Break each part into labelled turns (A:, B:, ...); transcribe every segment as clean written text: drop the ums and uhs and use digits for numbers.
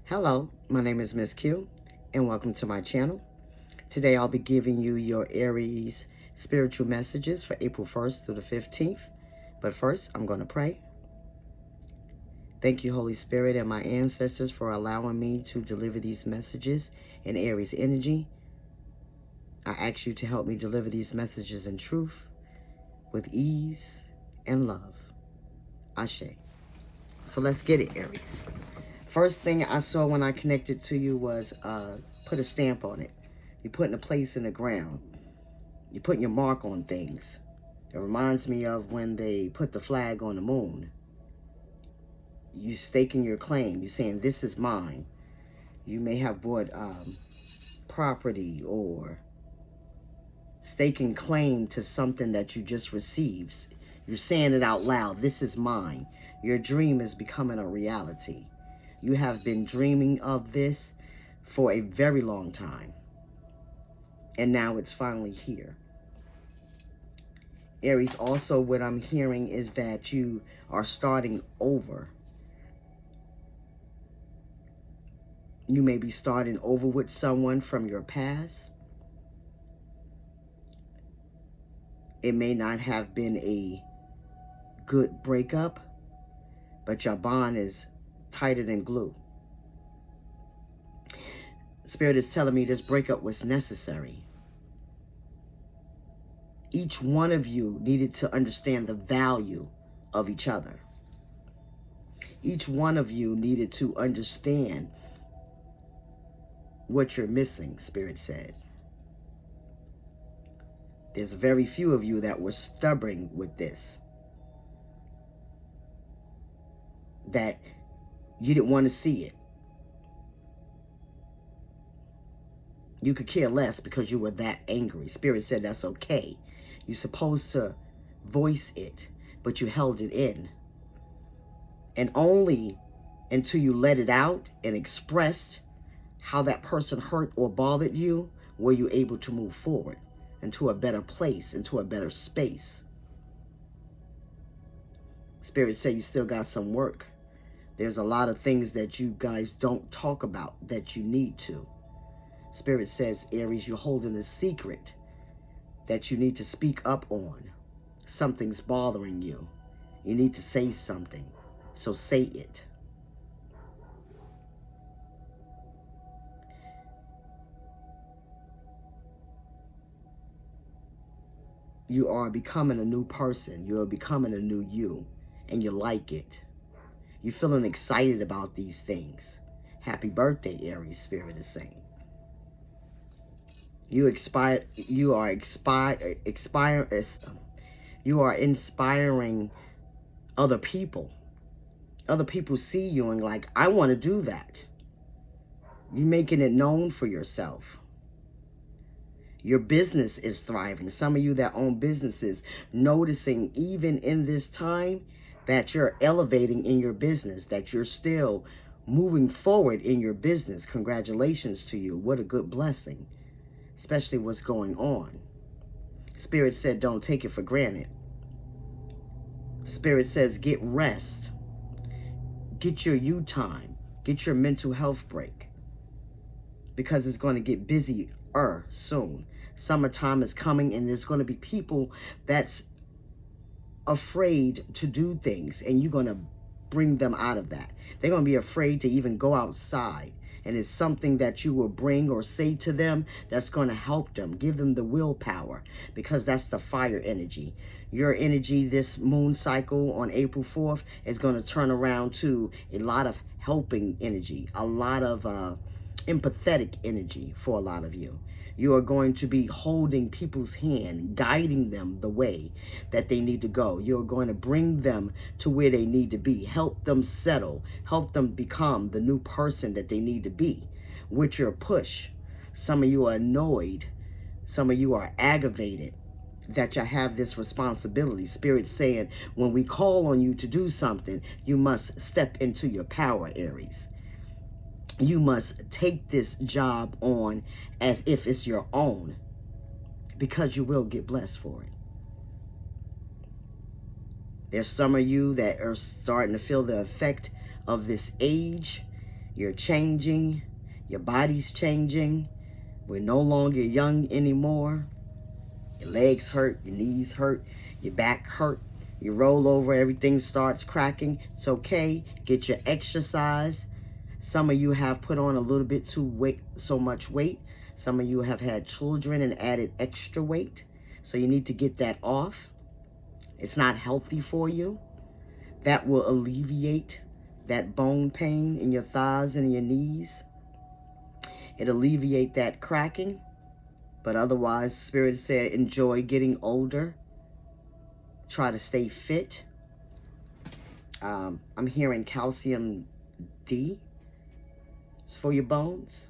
A: Hello, my name is Ms.Q, and welcome to my channel. Today I'll be giving you your Aries spiritual messages for April 1st through the 15th. But first, I'm going to pray. Thank you, Holy Spirit, and my ancestors for allowing me to deliver these messages in Aries energy. I ask you to help me deliver these messages in truth, with ease and love. Ashe. So let's get it, Aries. First thing I saw when I connected to you was put a stamp on it. You're putting a place in the ground. You're putting your mark on things. It reminds me of when they put the flag on the moon. You staking your claim. You're saying, this is mine. You may have bought property or staking claim to something that you just received. You're saying it out loud. This is mine. Your dream is becoming a reality. You have been dreaming of this for a very long time. And now it's finally here. Aries, also what I'm hearing is that you are starting over. You may be starting over with someone from your past. It may not have been a good breakup, but your bond is tighter than glue. Spirit is telling me this breakup was necessary. Each one of you needed to understand the value of each other. Each one of you needed to understand what you're missing, Spirit said. There's very few of you that were stubborn with this. That you didn't want to see it. You could care less because you were that angry. Spirit said that's okay. You're supposed to voice it, but you held it in. And only until you let it out and expressed how that person hurt or bothered you, were you able to move forward into a better place, into a better space. Spirit said you still got some work. There's a lot of things that you guys don't talk about that you need to. Spirit says, Aries, you're holding a secret that you need to speak up on. Something's bothering you. You need to say something. So say it. You are becoming a new person. You are becoming a new you. And you like it. You're feeling excited about these things. Happy birthday, Aries, Spirit is saying. You are inspiring other people. Other people see you and like, I want to do that. You're making it known for yourself. Your business is thriving. Some of you that own businesses, noticing even in this time that you're elevating in your business, that you're still moving forward in your business. Congratulations to you. What a good blessing, especially what's going on. Spirit said, don't take it for granted. Spirit says, get rest. Get your you time. Get your mental health break. Because it's going to get busier soon. Summertime is coming and there's going to be people that's afraid to do things, and you're going to bring them out of that. They're going to be afraid to even go outside. And it's something that you will bring or say to them that's going to help them, give them the willpower, because that's the fire energy. Your energy this moon cycle on April 4th is going to turn around to a lot of helping energy, a lot of empathetic energy for a lot of you. You are going to be holding people's hand, guiding them the way that they need to go. You're going to bring them to where they need to be, help them settle, help them become the new person that they need to be with your push. Some of you are annoyed. Some of you are aggravated that you have this responsibility. Spirit saying, when we call on you to do something, you must step into your power, Aries. You must take this job on as if it's your own, because you will get blessed for it. There's some of you that are starting to feel the effect of this age You're changing. Your body's changing. We're no longer young anymore. Your legs hurt. Your knees hurt. Your back hurt. You roll over. Everything starts cracking. It's okay. Get your exercise. Some of you have put on a little bit so much weight. Some of you have had children and added extra weight. So you need to get that off. It's not healthy for you. That will alleviate that bone pain in your thighs and your knees. It alleviate that cracking. But otherwise, Spirit said, enjoy getting older. Try to stay fit. I'm hearing calcium D for your bones.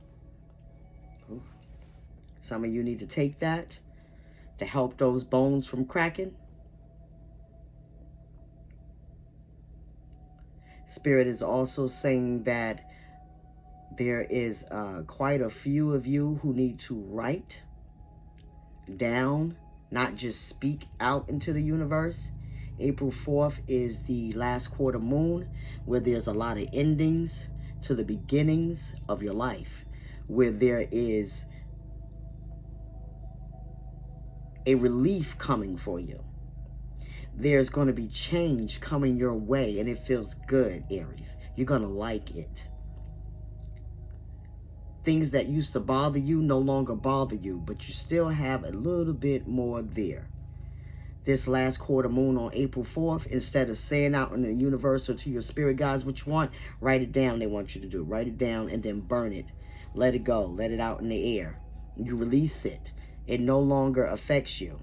A: Ooh. Some of you need to take that to help those bones from cracking. Spirit is also saying that there is quite a few of you who need to write down, not just speak out into the universe. April 4th is the last quarter moon, where there's a lot of endings to the beginnings of your life, where there is a relief coming for you. There's going to be change coming your way, and it feels good, Aries. You're going to like it. Things that used to bother you no longer bother you, but you still have a little bit more there. This last quarter moon on April 4th, instead of saying out in the universe or to your spirit guides what you want, write it down. They want you to do. Write it down and then burn it. Let it go. Let it out in the air. You release it. It no longer affects you.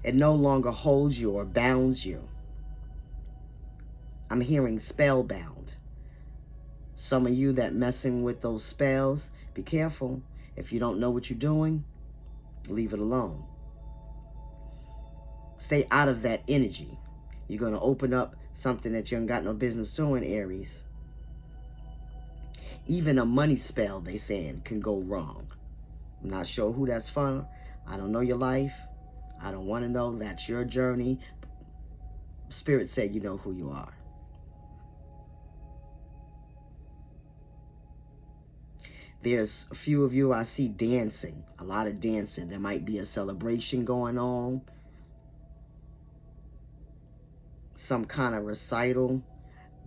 A: It no longer holds you or bounds you. I'm hearing spellbound. Some of you that messing with those spells, be careful. If you don't know what you're doing, leave it alone. Stay out of that energy. You're going to open up something that you ain't got no business doing, Aries. Even a money spell, they saying, can go wrong. I'm not sure who that's from. I don't know your life. I don't want to know. That's your journey. Spirit said you know who you are. There's a few of you I see dancing, a lot of dancing. There might be a celebration going on, some kind of recital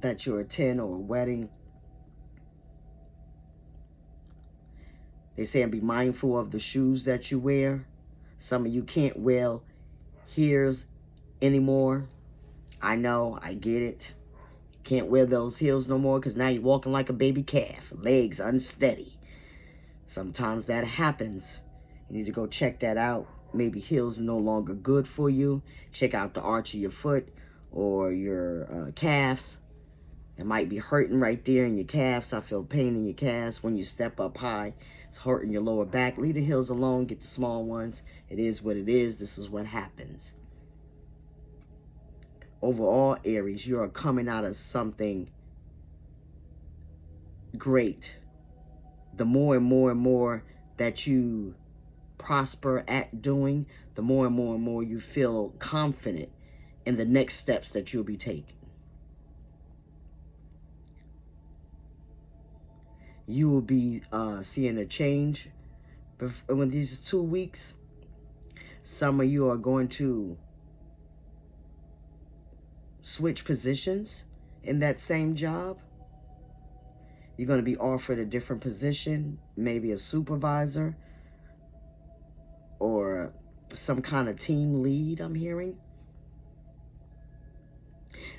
A: that you attend or a wedding. They say be mindful of the shoes that you wear. Some of you can't wear heels anymore. I know, I get it. Can't wear those heels no more because now you're walking like a baby calf, legs unsteady. Sometimes that happens. You need to go check that out. Maybe heels are no longer good for you. Check out the arch of your foot or your calves. It might be hurting right there in your calves. I feel pain in your calves when you step up high. It's hurting your lower back. Leave the heels alone. Get the small ones. It is what it is. This is what happens. Overall, Aries, you are coming out of something great. The more and more and more that you prosper at doing, the more and more you feel confident in the next steps that you'll be taking. You will be seeing a change in these 2 weeks. Some of you are going to switch positions in that same job. You're going to be offered a different position, maybe a supervisor or some kind of team lead, I'm hearing.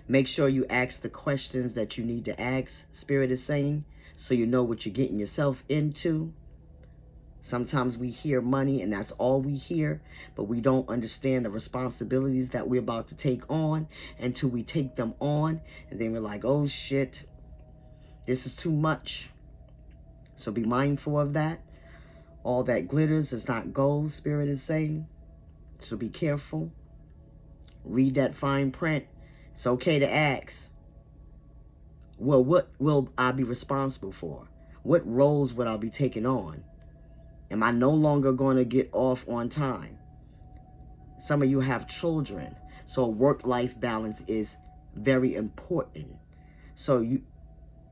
A: Make sure you ask the questions that you need to ask, Spirit is saying, so you know what you're getting yourself into. Sometimes we hear money and that's all we hear, but we don't understand the responsibilities that we're about to take on until we take them on. And then we're like, oh shit, this is too much. So be mindful of that. All that glitters is not gold, Spirit is saying. So be careful. Read that fine print. It's okay to ask. Well, what will I be responsible for? What roles would I be taking on? Am I no longer going to get off on time? Some of you have children. So work-life balance is very important. So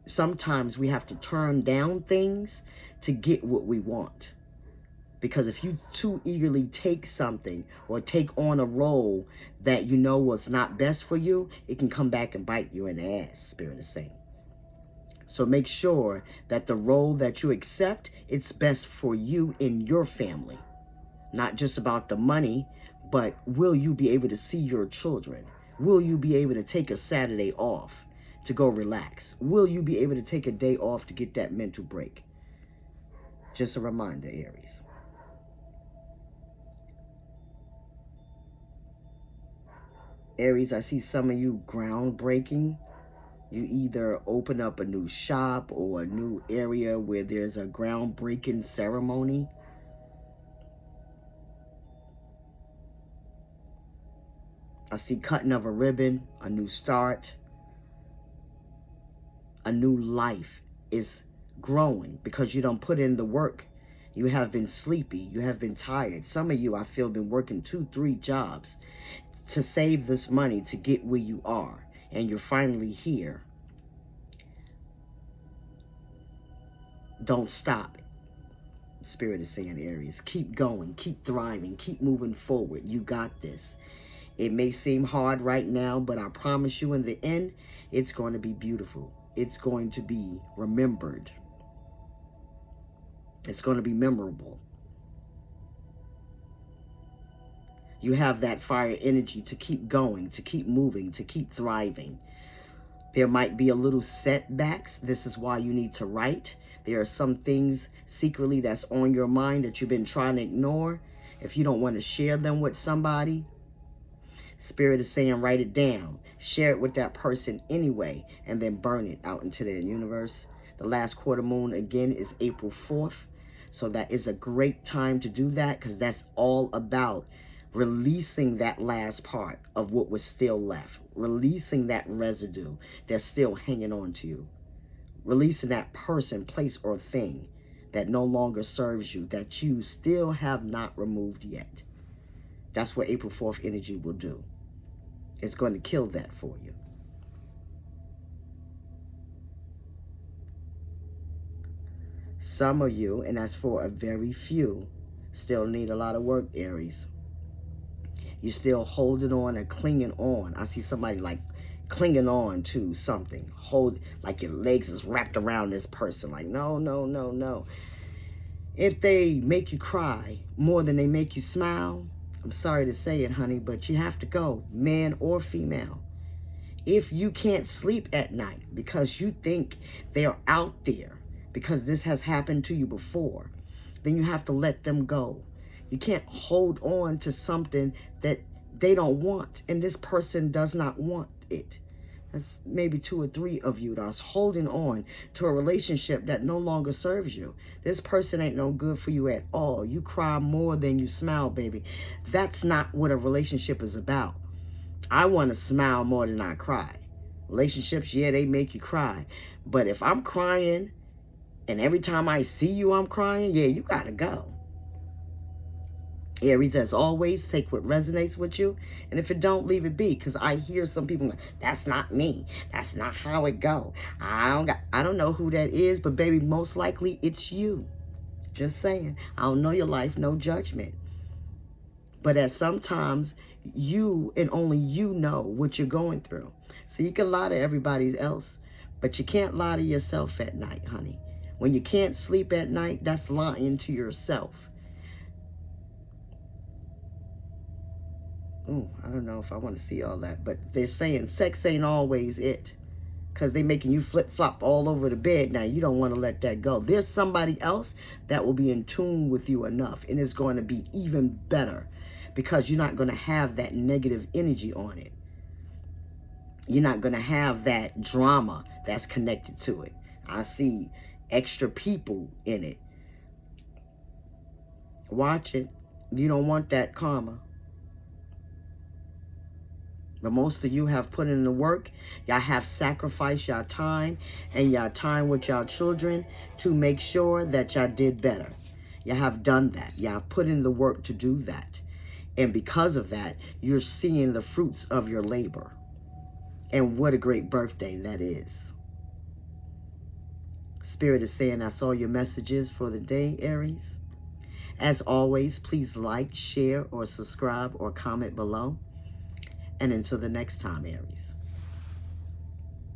A: sometimes we have to turn down things to get what we want. Because if you too eagerly take something or take on a role that you know was not best for you, it can come back and bite you in the ass, Spirit is saying. So make sure that the role that you accept, it's best for you and your family. Not just about the money, but will you be able to see your children? Will you be able to take a Saturday off to go relax? Will you be able to take a day off to get that mental break? Just a reminder, Aries. Aries, I see some of you groundbreaking. You either open up a new shop or a new area where there's a groundbreaking ceremony. I see cutting of a ribbon, a new start, a new life is growing because you don't put in the work. You have been sleepy. You have been tired. Some of you, I feel, been working 2-3 jobs to save this money to get where you are. And you're finally here. Don't stop. Spirit is saying, Aries, keep going, keep thriving, keep moving forward. You got this. It may seem hard right now, but I promise you in the end, it's going to be beautiful. It's going to be remembered. It's going to be memorable. You have that fire energy to keep going, to keep moving, to keep thriving. There might be a little setbacks. This is why you need to write. There are some things secretly that's on your mind that you've been trying to ignore. If you don't want to share them with somebody, Spirit is saying write it down. Share it with that person anyway, and then burn it out into the universe. The last quarter moon, again, is April 4th. So that is a great time to do that because that's all about releasing that last part of what was still left. Releasing that residue that's still hanging on to you. Releasing that person, place, or thing that no longer serves you, that you still have not removed yet. That's what April 4th energy will do. It's going to kill that for you. Some of you, and that's for a very few, still need a lot of work, Aries. You're still holding on and clinging on. I see somebody like clinging on to something. Like your legs is wrapped around this person. Like, no, no, no, no. If they make you cry more than they make you smile, I'm sorry to say it, honey, but you have to go, man or female. If you can't sleep at night because you think they're out there, because this has happened to you before, then you have to let them go. You can't hold on to something that they don't want, and this person does not want it. That's maybe 2 or 3 of you that's holding on to a relationship that no longer serves you. This person ain't no good for you at all. You cry more than you smile, baby. That's not what a relationship is about. I want to smile more than I cry. Relationships, yeah, they make you cry. But if I'm crying and every time I see you I'm crying, yeah, you got to go. Aries, as always, take what resonates with you. And if it don't, leave it be. Because I hear some people go, that's not me. That's not how it go. I don't know who that is, but baby, most likely it's you. Just saying. I don't know your life, no judgment. But at sometimes you and only you know what you're going through. So you can lie to everybody else, but you can't lie to yourself at night, honey. When you can't sleep at night, that's lying to yourself. I don't know if I want to see all that, but they're saying sex ain't always it, because they making you flip-flop all over the bed. Now you don't want to let that go. There's somebody else that will be in tune with you enough, and it's going to be even better because you're not going to have that negative energy on it. You're not going to have that drama that's connected to it. I see extra people in it. Watch it. You don't want that karma. But most of you have put in the work. Y'all have sacrificed y'all time and y'all time with y'all children to make sure that y'all did better. Y'all have done that. Y'all put in the work to do that. And because of that, you're seeing the fruits of your labor. And what a great birthday that is. Spirit is saying that's all your messages for the day, Aries. As always, please like, share, or subscribe or comment below. And until the next time, Aries.